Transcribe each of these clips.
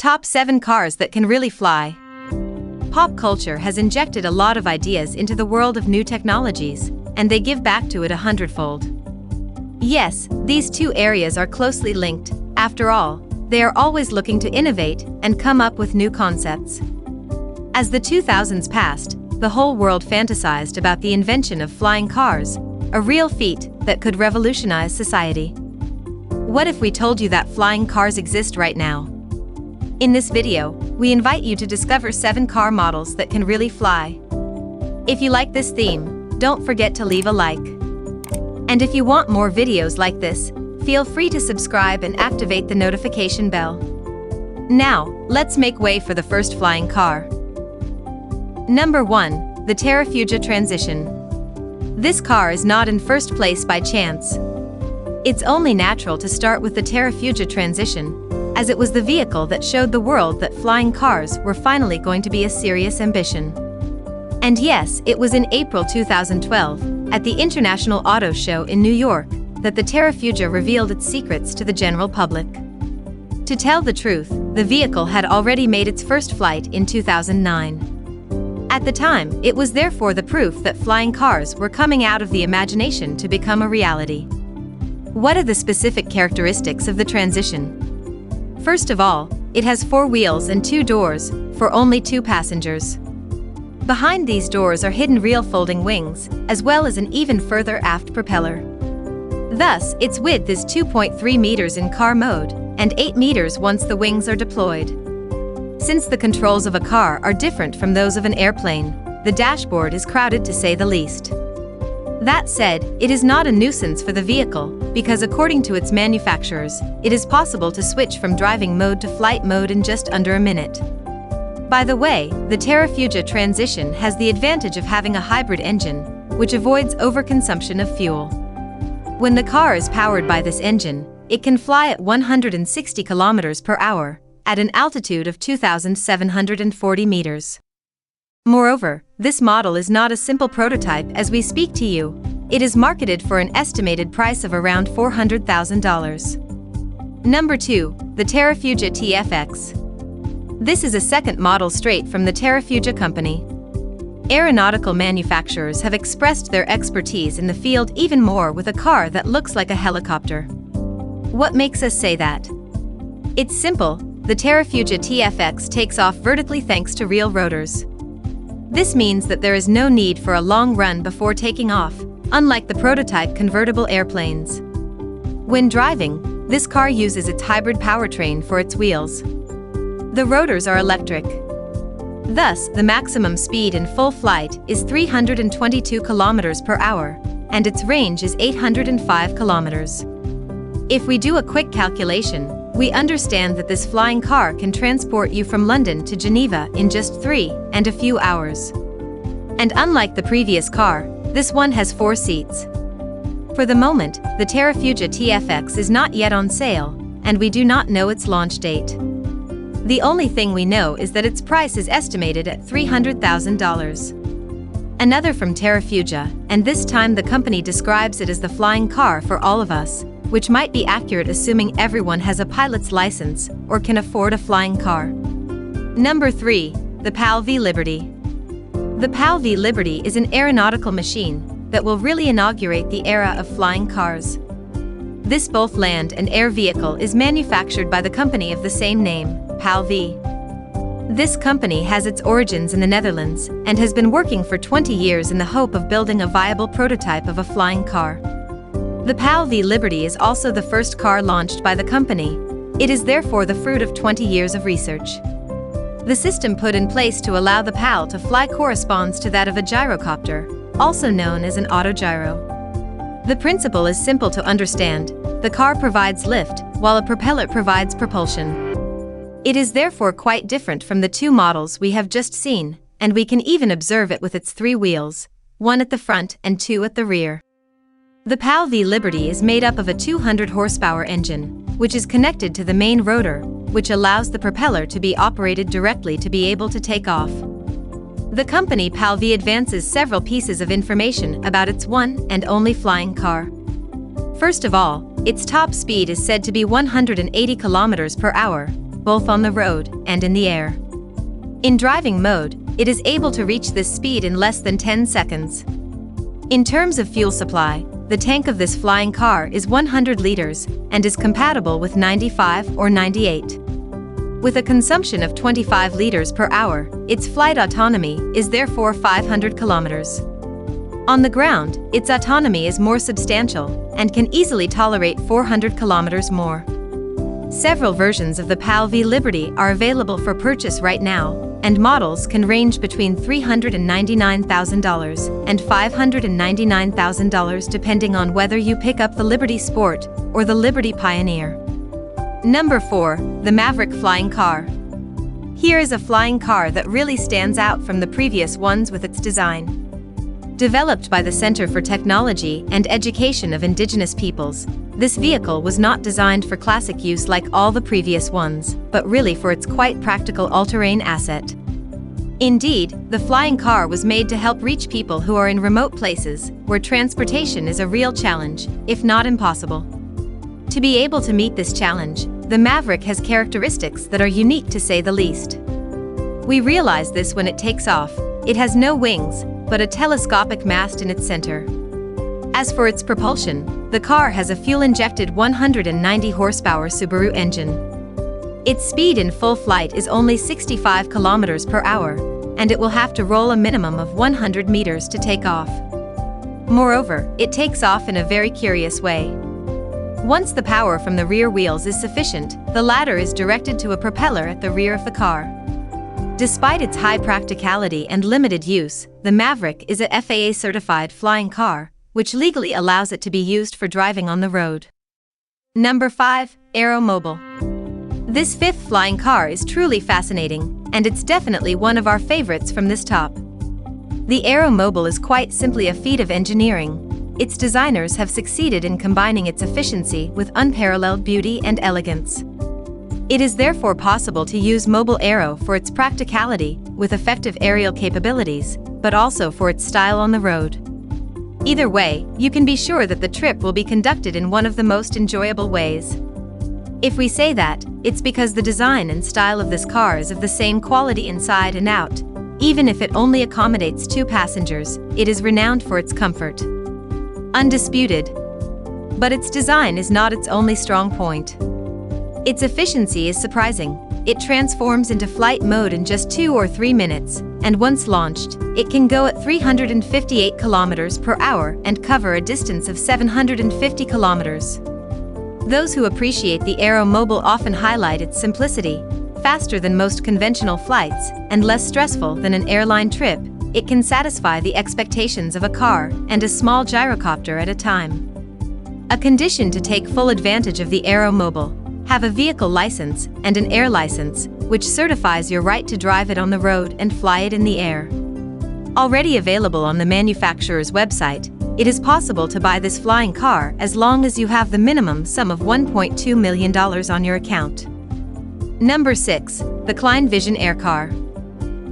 Top 7 cars that can really fly. Pop culture has injected a lot of ideas into the world of new technologies, and they give back to it 100-fold. Yes, these two areas are closely linked. After all, they are always looking to innovate and come up with new concepts. As the 2000s passed, the whole world fantasized about the invention of flying cars, a real feat that could revolutionize society. What if we told you that flying cars exist right now? In this video, we invite you to discover 7 car models that can really fly. If you like this theme, don't forget to leave a like. And if you want more videos like this, feel free to subscribe and activate the notification bell. Now, let's make way for the first flying car. Number 1, the Terrafugia Transition. This car is not in first place by chance. It's only natural to start with the Terrafugia Transition, as it was the vehicle that showed the world that flying cars were finally going to be a serious ambition. And yes, it was in April 2012, at the International Auto Show in New York, that the Terrafugia revealed its secrets to the general public. To tell the truth, the vehicle had already made its first flight in 2009. At the time, it was therefore the proof that flying cars were coming out of the imagination to become a reality. What are the specific characteristics of the Transition? First of all, it has 4 wheels and 2 doors, for only 2 passengers. Behind these doors are hidden real folding wings, as well as an even further aft propeller. Thus, its width is 2.3 meters in car mode, and 8 meters once the wings are deployed. Since the controls of a car are different from those of an airplane, the dashboard is crowded to say the least. That said, it is not a nuisance for the vehicle, because according to its manufacturers, it is possible to switch from driving mode to flight mode in just under a minute. By the way, the Terrafugia Transition has the advantage of having a hybrid engine, which avoids overconsumption of fuel. When the car is powered by this engine, it can fly at 160 kilometers per hour, at an altitude of 2,740 meters. Moreover, this model is not a simple prototype as we speak to you. It is marketed for an estimated price of around $400,000. Number 2, the Terrafugia TFX. This is a second model straight from the Terrafugia company. Aeronautical manufacturers have expressed their expertise in the field even more with a car that looks like a helicopter. What makes us say that? It's simple, the Terrafugia TFX takes off vertically thanks to real rotors. This means that there is no need for a long run before taking off, unlike the prototype convertible airplanes. When driving, this car uses its hybrid powertrain for its wheels. The rotors are electric. Thus, the maximum speed in full flight is 322 kilometers per hour, and its range is 805 kilometers. If we do a quick calculation, we understand that this flying car can transport you from London to Geneva in just 3 and a few hours. And unlike the previous car, this one has 4 seats. For the moment, the Terrafugia TFX is not yet on sale, and we do not know its launch date. The only thing we know is that its price is estimated at $300,000. Another from Terrafugia, and this time the company describes it as the flying car for all of us, which might be accurate assuming everyone has a pilot's license or can afford a flying car. Number 3, the PAL V Liberty. The PAL V Liberty is an aeronautical machine that will really inaugurate the era of flying cars. This both land and air vehicle is manufactured by the company of the same name, PAL V. This company has its origins in the Netherlands and has been working for 20 years in the hope of building a viable prototype of a flying car. The PAL V Liberty is also the first car launched by the company. It is therefore the fruit of 20 years of research. The system put in place to allow the PAL to fly corresponds to that of a gyrocopter, also known as an autogyro. The principle is simple to understand. The car provides lift, while a propeller provides propulsion. It is therefore quite different from the 2 models we have just seen, and we can even observe it with its 3 wheels, 1 at the front and 2 at the rear. The PAL V Liberty is made up of a 200 horsepower engine, which is connected to the main rotor, which allows the propeller to be operated directly to be able to take off. The company PAL V advances several pieces of information about its one and only flying car. First of all, its top speed is said to be 180 kilometers per hour, both on the road and in the air. In driving mode, it is able to reach this speed in less than 10 seconds. In terms of fuel supply, the tank of this flying car is 100 liters and is compatible with 95 or 98. With a consumption of 25 liters per hour, its flight autonomy is therefore 500 kilometers. On the ground, its autonomy is more substantial and can easily tolerate 400 kilometers more. Several versions of the PAL V Liberty are available for purchase right now, and models can range between $399,000 and $599,000 depending on whether you pick up the Liberty Sport or the Liberty Pioneer. Number 4. The Maverick Flying Car. Here is a flying car that really stands out from the previous ones with its design. Developed by the Center for Technology and Education of Indigenous Peoples, this vehicle was not designed for classic use like all the previous ones, but really for its quite practical all-terrain asset. Indeed, the flying car was made to help reach people who are in remote places, where transportation is a real challenge, if not impossible. To be able to meet this challenge, the Maverick has characteristics that are unique to say the least. We realize this when it takes off. It has no wings, but a telescopic mast in its center. As for its propulsion, the car has a fuel-injected 190 horsepower Subaru engine. Its speed in full flight is only 65 kilometers per hour, and it will have to roll a minimum of 100 meters to take off. Moreover, it takes off in a very curious way. Once the power from the rear wheels is sufficient, the latter is directed to a propeller at the rear of the car. Despite its high practicality and limited use, the Maverick is a FAA-certified flying car, which legally allows it to be used for driving on the road. Number 5. Aeromobile. This fifth flying car is truly fascinating, and it's definitely one of our favorites from this top. The Aeromobile is quite simply a feat of engineering. Its designers have succeeded in combining its efficiency with unparalleled beauty and elegance. It is therefore possible to use Mobile Aero for its practicality, with effective aerial capabilities, but also for its style on the road. Either way, you can be sure that the trip will be conducted in one of the most enjoyable ways. If we say that, it's because the design and style of this car is of the same quality inside and out. Even if it only accommodates 2 passengers, it is renowned for its comfort. Undisputed. But its design is not its only strong point. Its efficiency is surprising. It transforms into flight mode in just 2 or 3 minutes, and once launched, it can go at 358 kilometers per hour and cover a distance of 750 kilometers. Those who appreciate the Aeromobile often highlight its simplicity. Faster than most conventional flights, and less stressful than an airline trip, it can satisfy the expectations of a car and a small gyrocopter at a time. A condition to take full advantage of the Aeromobile: have a vehicle license and an air license, which certifies your right to drive it on the road and fly it in the air. Already available on the manufacturer's website, it is possible to buy this flying car as long as you have the minimum sum of $1.2 million on your account. Number 6. The Klein Vision Air Car.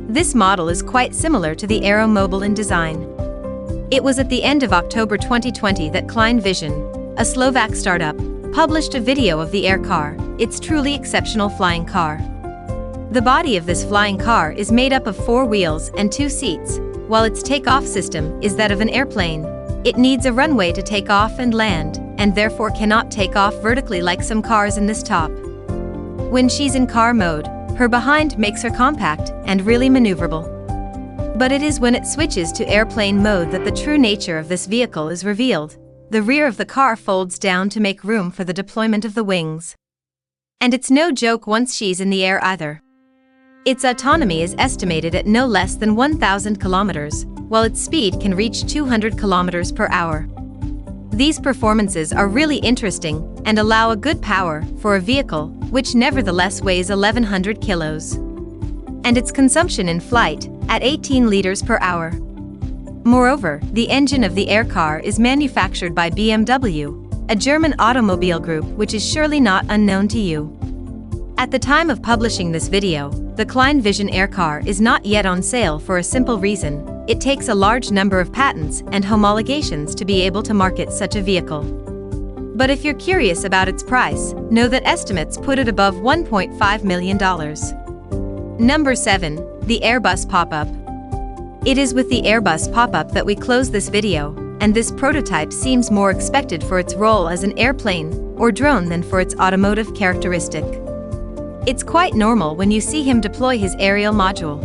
This model is quite similar to the Aeromobile in design. It was at the end of October 2020 that Klein Vision, a Slovak startup, published a video of the air car, its truly exceptional flying car. The body of this flying car is made up of 4 wheels and 2 seats, while its takeoff system is that of an airplane. It needs a runway to take off and land, and therefore cannot take off vertically like some cars in this top. When she's in car mode, her behind makes her compact and really maneuverable. But it is when it switches to airplane mode that the true nature of this vehicle is revealed. The rear of the car folds down to make room for the deployment of the wings. And it's no joke once she's in the air either. Its autonomy is estimated at no less than 1,000 kilometers, while its speed can reach 200 kilometers per hour. These performances are really interesting and allow a good power for a vehicle which nevertheless weighs 1,100 kilos. And its consumption in flight, at 18 liters per hour. Moreover, the engine of the air car is manufactured by BMW, a German automobile group which is surely not unknown to you. At the time of publishing this video, the Klein Vision Air Car is not yet on sale for a simple reason: it takes a large number of patents and homologations to be able to market such a vehicle. But if you're curious about its price, know that estimates put it above $1.5 million. Number 7. The Airbus Pop-Up. It is with the Airbus Pop-Up that we close this video, and this prototype seems more expected for its role as an airplane or drone than for its automotive characteristic. It's quite normal when you see him deploy his aerial module.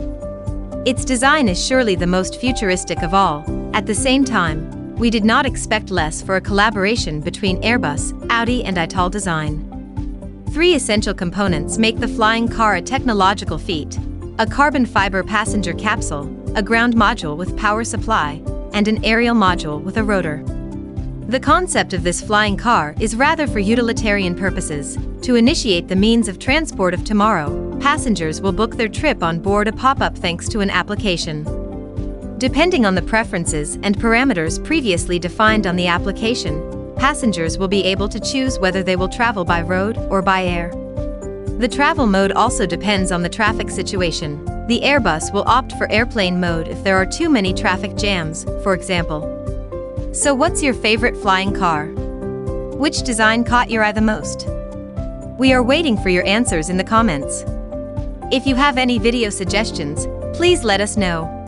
Its design is surely the most futuristic of all. At the same time, we did not expect less for a collaboration between Airbus, Audi and Ital Design. 3 essential components make the flying car a technological feat: a carbon fiber passenger capsule, a ground module with power supply, and an aerial module with a rotor. The concept of this flying car is rather for utilitarian purposes. To initiate the means of transport of tomorrow, passengers will book their trip on board a pop-up thanks to an application. Depending on the preferences and parameters previously defined on the application, passengers will be able to choose whether they will travel by road or by air. The travel mode also depends on the traffic situation. The Airbus will opt for airplane mode if there are too many traffic jams, for example. So what's your favorite flying car? Which design caught your eye the most? We are waiting for your answers in the comments. If you have any video suggestions, please let us know.